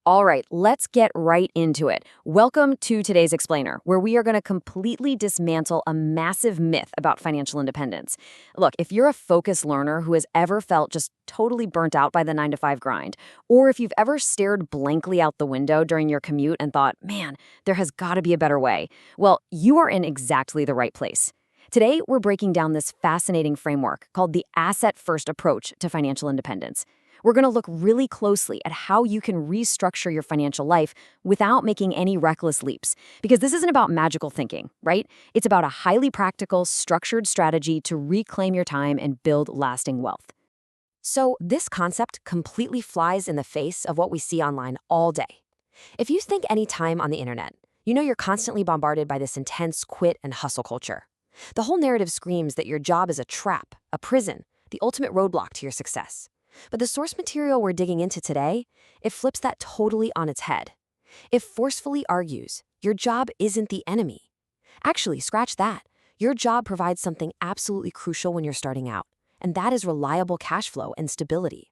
All right, let's get right into it. Welcome to today's Explainer, where we are going to completely dismantle a massive myth about financial independence. Look, if you're a focused learner who has ever felt just totally burnt out by the 9 to 5 grind, or if you've ever stared blankly out the window during your commute and thought, man, there has got to be a better way, well, you are in exactly the right place. Today, we're breaking down this fascinating framework called the asset-first approach to financial independence. We're going to look really closely at how you can restructure your financial life without making any reckless leaps. Because this isn't about magical thinking, right? It's about a highly practical, structured strategy to reclaim your time and build lasting wealth. So this concept completely flies in the face of what we see online all day. If you think any time on the internet, you know you're constantly bombarded by this intense quit and hustle culture. The whole narrative screams that your job is a trap, a prison, the ultimate roadblock to your success. But the source material we're digging into today, it flips that totally on its head. It forcefully argues your job isn't the enemy. Actually, scratch that. Your job provides something absolutely crucial when you're starting out, and that is reliable cash flow and stability.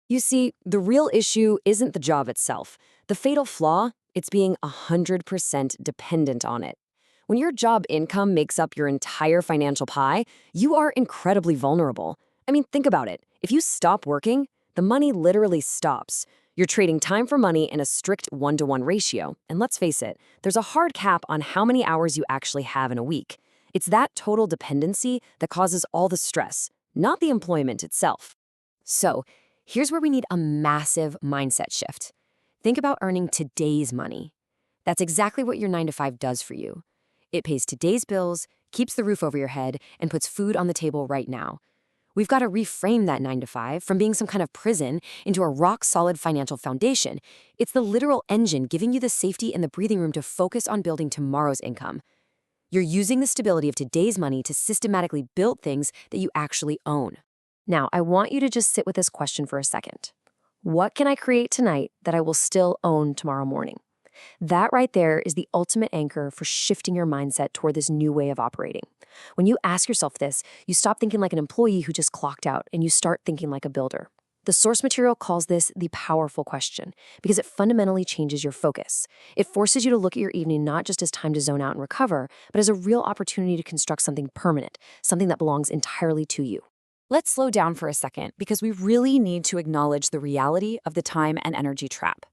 You see, the real issue isn't the job itself. The fatal flaw, it's being 100% dependent on it. When your job income makes up your entire financial pie, you are incredibly vulnerable. I mean, think about it. If you stop working, the money literally stops. You're trading time for money in a strict 1-to-1 ratio. And let's face it, there's a hard cap on how many hours you actually have in a week. It's that total dependency that causes all the stress, not the employment itself. So, here's where we need a massive mindset shift. Think about earning today's money. That's exactly what your 9 to 5 does for you. It pays today's bills, keeps the roof over your head, and puts food on the table right now. We've got to reframe that 9 to 5 from being some kind of prison into a rock-solid financial foundation. It's the literal engine giving you the safety and the breathing room to focus on building tomorrow's income. You're using the stability of today's money to systematically build things that you actually own. Now, I want you to just sit with this question for a second. What can I create tonight that I will still own tomorrow morning? That right there is the ultimate anchor for shifting your mindset toward this new way of operating. When you ask yourself this, you stop thinking like an employee who just clocked out and you start thinking like a builder. The source material calls this the powerful question because it fundamentally changes your focus. It forces you to look at your evening not just as time to zone out and recover, but as a real opportunity to construct something permanent, something that belongs entirely to you. Let's slow down for a second because we really need to acknowledge the reality of the time and energy trap.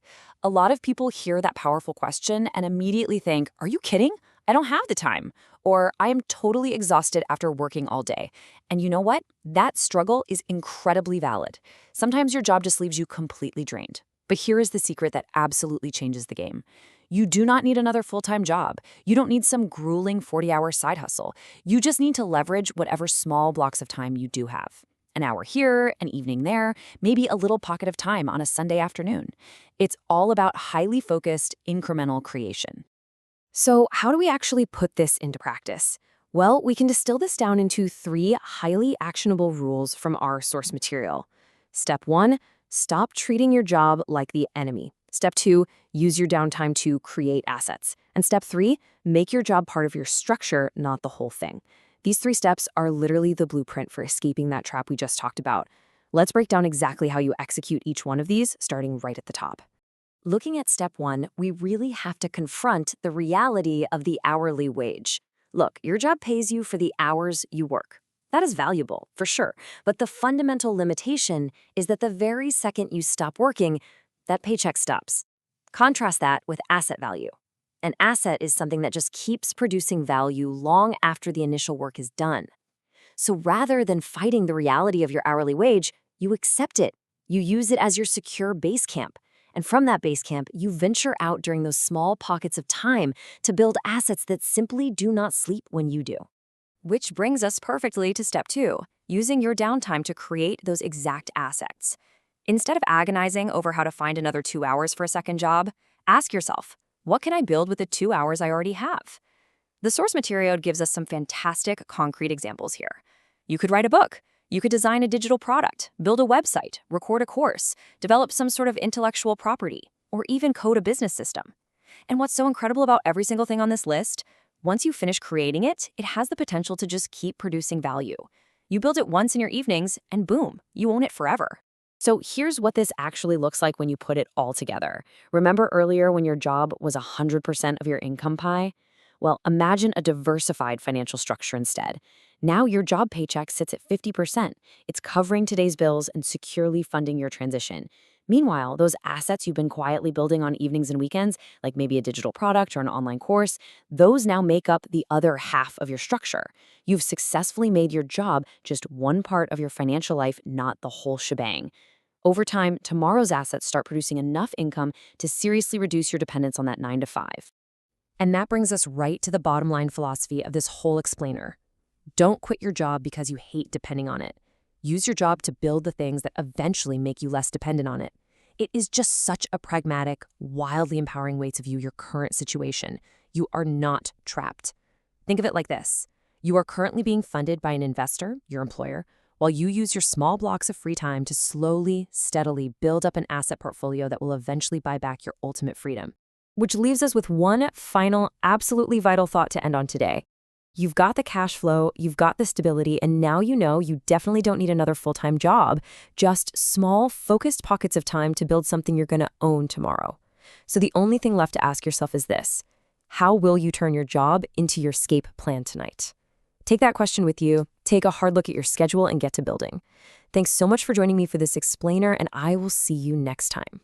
A lot of people hear that powerful question and immediately think, are you kidding? I don't have the time. Or I am totally exhausted after working all day. And you know what? That struggle is incredibly valid. Sometimes your job just leaves you completely drained. But here is the secret that absolutely changes the game. You do not need another full-time job. You don't need some grueling 40-hour side hustle. You just need to leverage whatever small blocks of time you do have. An hour here, an evening there, maybe a little pocket of time on a Sunday afternoon. It's all about highly focused, incremental creation. So how do we actually put this into practice? Well, we can distill this down into 3 highly actionable rules from our source material. Step 1, stop treating your job like the enemy. Step 2, use your downtime to create assets. And step 3, make your job part of your structure, not the whole thing. These 3 steps are literally the blueprint for escaping that trap we just talked about. Let's break down exactly how you execute each one of these, starting right at the top. Looking at step 1, we really have to confront the reality of the hourly wage. Look, your job pays you for the hours you work. That is valuable, for sure, but the fundamental limitation is that the very second you stop working, that paycheck stops. Contrast that with asset value. An asset is something that just keeps producing value long after the initial work is done. So rather than fighting the reality of your hourly wage, you accept it. You use it as your secure base camp. And from that base camp, you venture out during those small pockets of time to build assets that simply do not sleep when you do. Which brings us perfectly to step 2, using your downtime to create those exact assets. Instead of agonizing over how to find another 2 hours for a second job, ask yourself, what can I build with the 2 hours I already have? The source material gives us some fantastic concrete examples here. You could write a book. You could design a digital product, build a website, record a course, develop some sort of intellectual property, or even code a business system. And what's so incredible about every single thing on this list, once you finish creating it, it has the potential to just keep producing value. You build it once in your evenings, and boom, you own it forever. So here's what this actually looks like when you put it all together. Remember earlier when your job was 100% of your income pie? Well, imagine a diversified financial structure instead. Now your job paycheck sits at 50%. It's covering today's bills and securely funding your transition. Meanwhile, those assets you've been quietly building on evenings and weekends, like maybe a digital product or an online course, those now make up the other half of your structure. You've successfully made your job just one part of your financial life, not the whole shebang. Over time, tomorrow's assets start producing enough income to seriously reduce your dependence on that 9 to 5. And that brings us right to the bottom line philosophy of this whole explainer. Don't quit your job because you hate depending on it. Use your job to build the things that eventually make you less dependent on it. It is just such a pragmatic, wildly empowering way to view your current situation. You are not trapped. Think of it like this. You are currently being funded by an investor, your employer, while you use your small blocks of free time to slowly, steadily build up an asset portfolio that will eventually buy back your ultimate freedom. Which leaves us with one final, absolutely vital thought to end on today. You've got the cash flow, you've got the stability, and now you know you definitely don't need another full-time job, just small, focused pockets of time to build something you're going to own tomorrow. So the only thing left to ask yourself is this: how will you turn your job into your escape plan tonight? Take that question with you, take a hard look at your schedule, and get to building. Thanks so much for joining me for this explainer, and I will see you next time.